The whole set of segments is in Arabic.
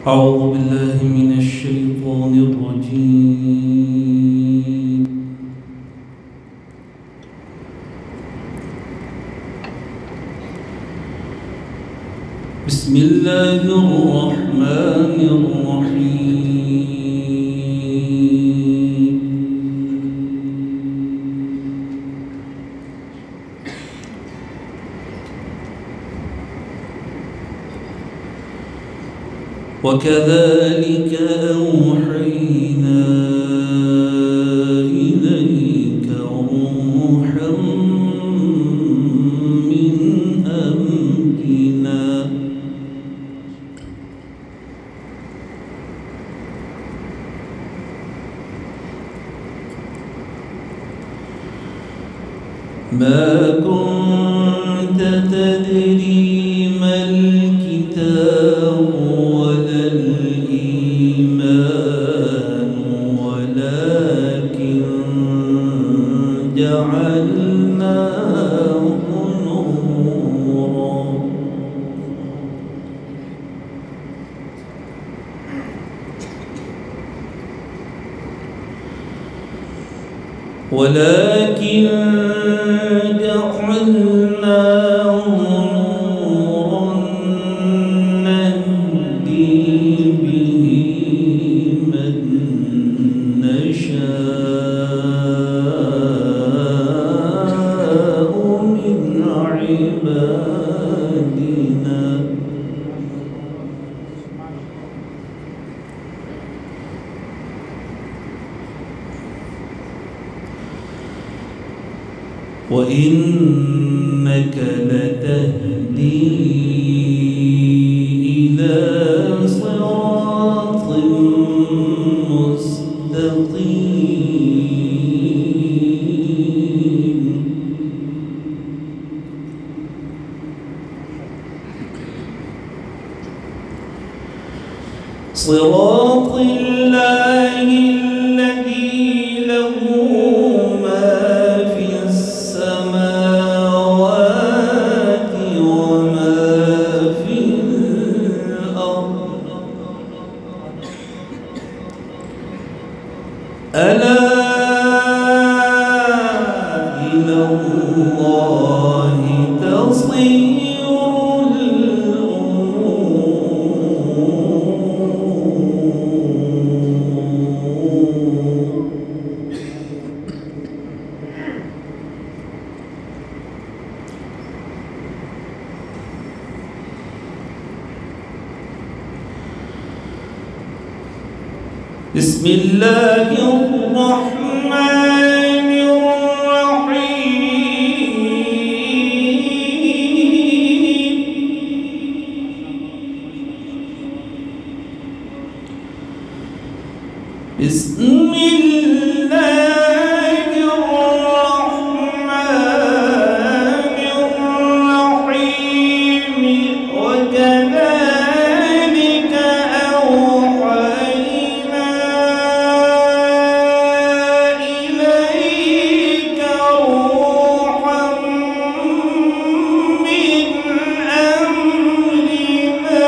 أعوذ بالله من الشيطان الرجيم. بسم الله الرحمن الرحيم. وكذلك أوحينا إليك روحا من أمرنا ما كنت تدري ما الكتاب ولا الإيمان ولكن جعلناه نورا نهدي به من نشاء من عبادنا وإنك لتهدي إلى صراط مستقيم صراط الله الذي له ما في السماوات وما في الأرض ألا إلى الله تصير بسم الله الرحمن الرحيم بسم الله الرحمن الرحيم وكذلك أوحينا إليك روحا من أمرنا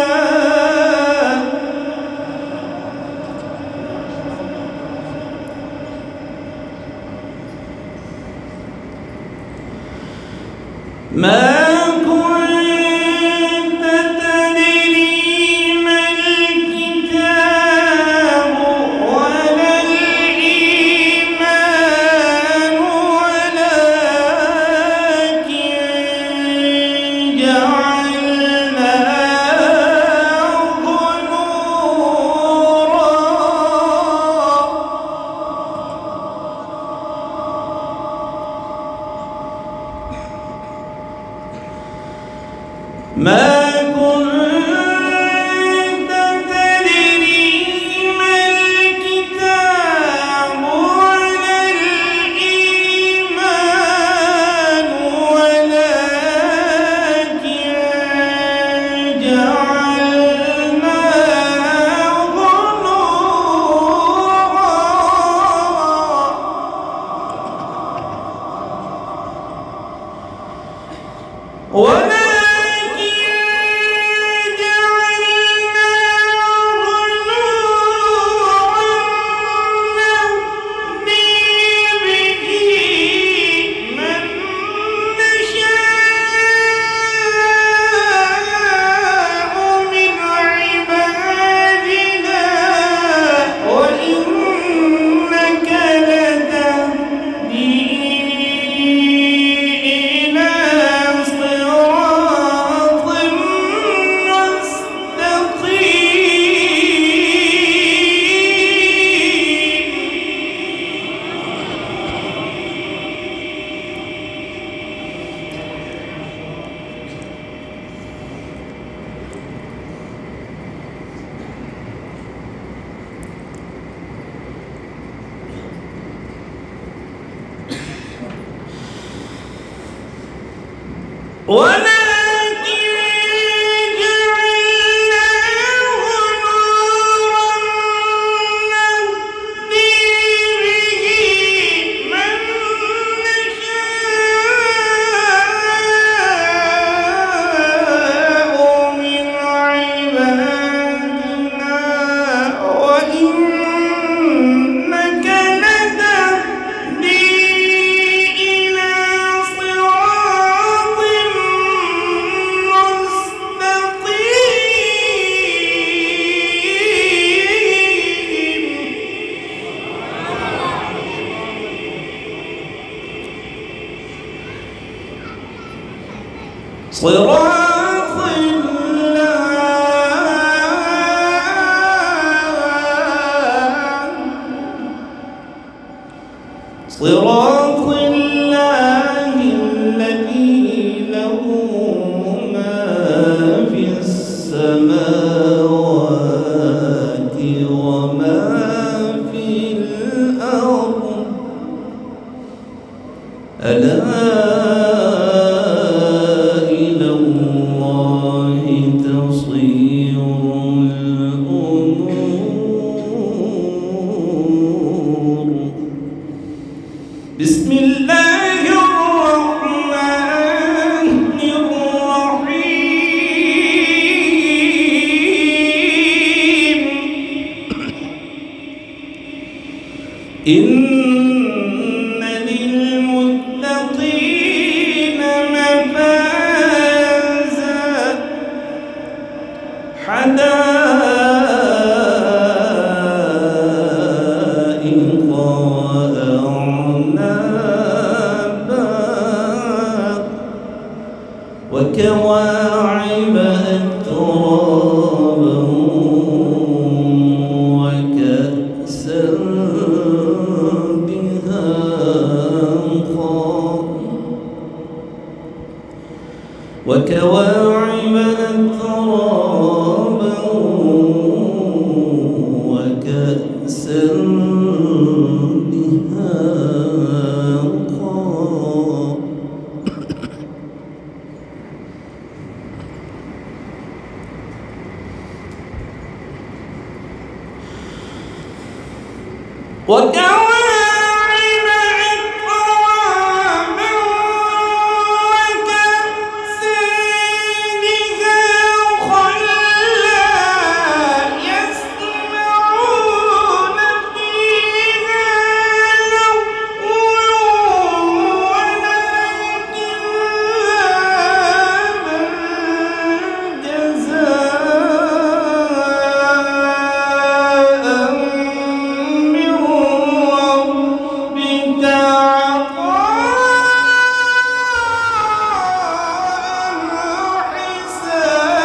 صراط الله الذي له ما في السماوات وما في الأرض ألا إلى الله تصير الأمور. بسم الله الرحمن الرحيم. إن للمتقين مفازا حدائق وأعنابا وكواعب أترابا وكأسا دهاقا وكواعب أترابا وكأسا دهاقا. وكواعب أترابا وكأسا دهاقا لا يسمعون فيها لغوا ولا كذابا جزاء من ربك عطاء حسابا.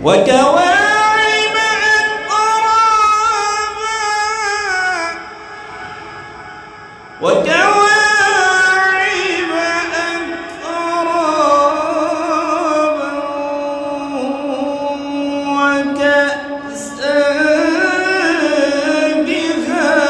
وكواعب أترابا وكواعب أترابا وكأسا دهاقا.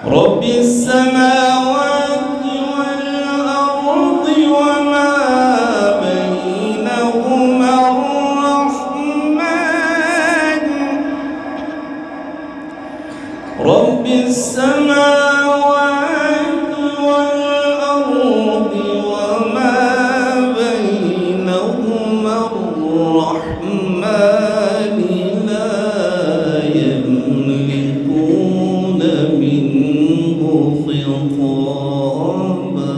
رب السماوات والأرض رب السماوات والأرض وما بينهما الرحمن لا يملكون منه خطابا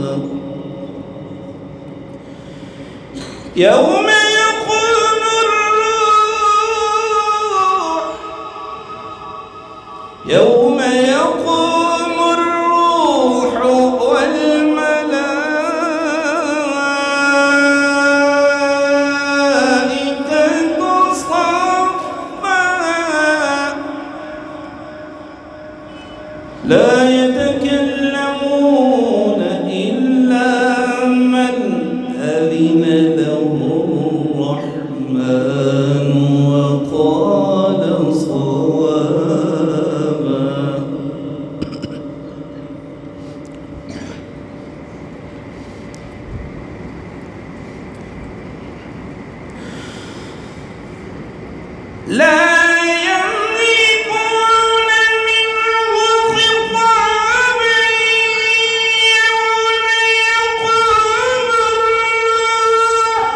يوم يقوم الروح والملائكة صفا لا يتكلمون إلا من أذن له الرحمن وقال صوابا لا يملكون منه خطابا يوم يقوم الروح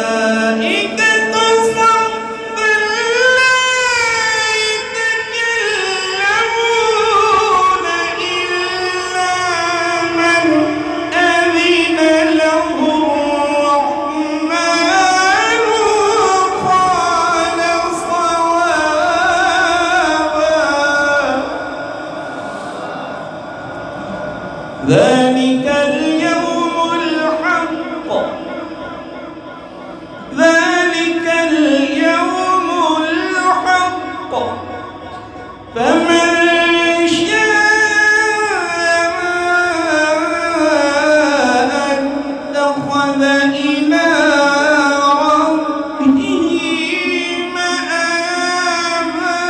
والملائكة صفا لا يتكلمون إلا من أذن له الرحمن وقال صوابا ذلك اليوم الحق ذلك اليوم الحق فمن شاء اتخذ إلى ربه مآبا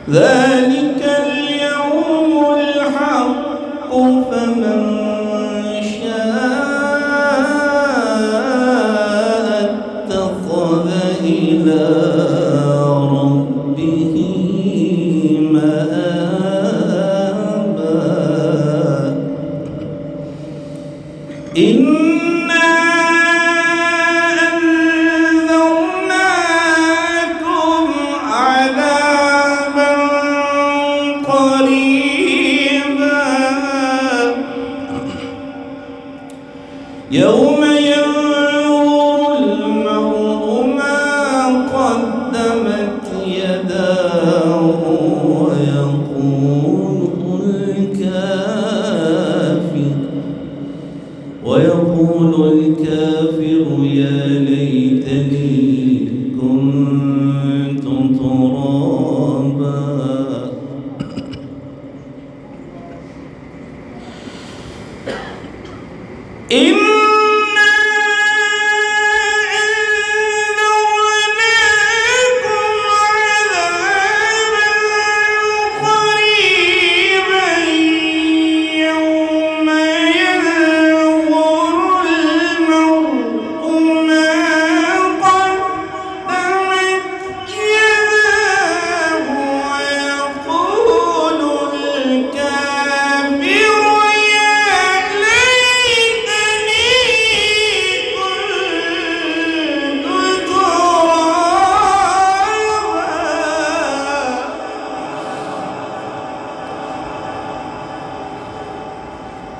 ذلك اليوم الحق فمن شاء اتخذ إلى ربه مآبا إنا أنذرناكم عذابا قريبا يوم ينظر المرء ما قدمت يداه ويقول الكافر يا ليتني كنت ترابا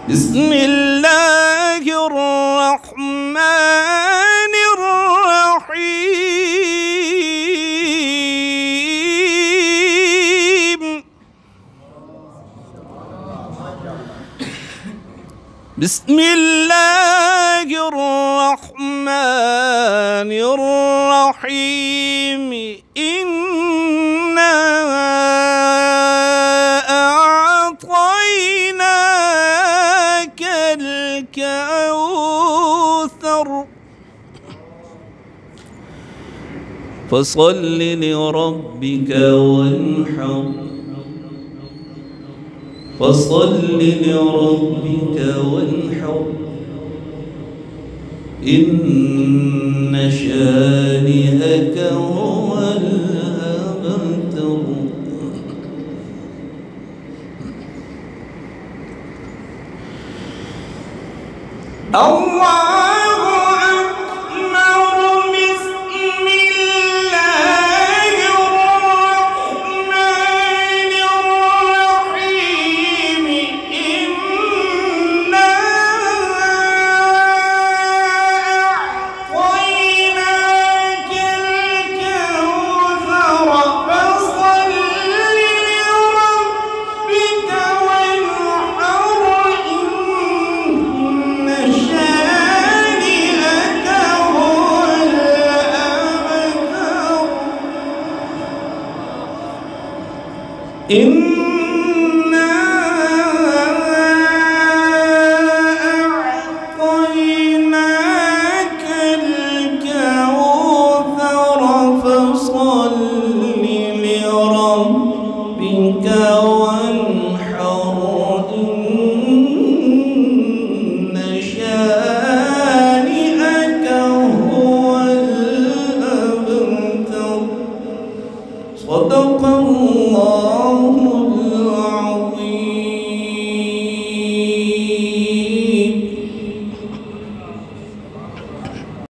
بسم الله الرحمن الرحيم بسم الله الرحمن الرحيم إنا أعطيناك الكوثر فصل لربك وانحر فصل لربك وانحر إن شانئك هو الأبتر. الله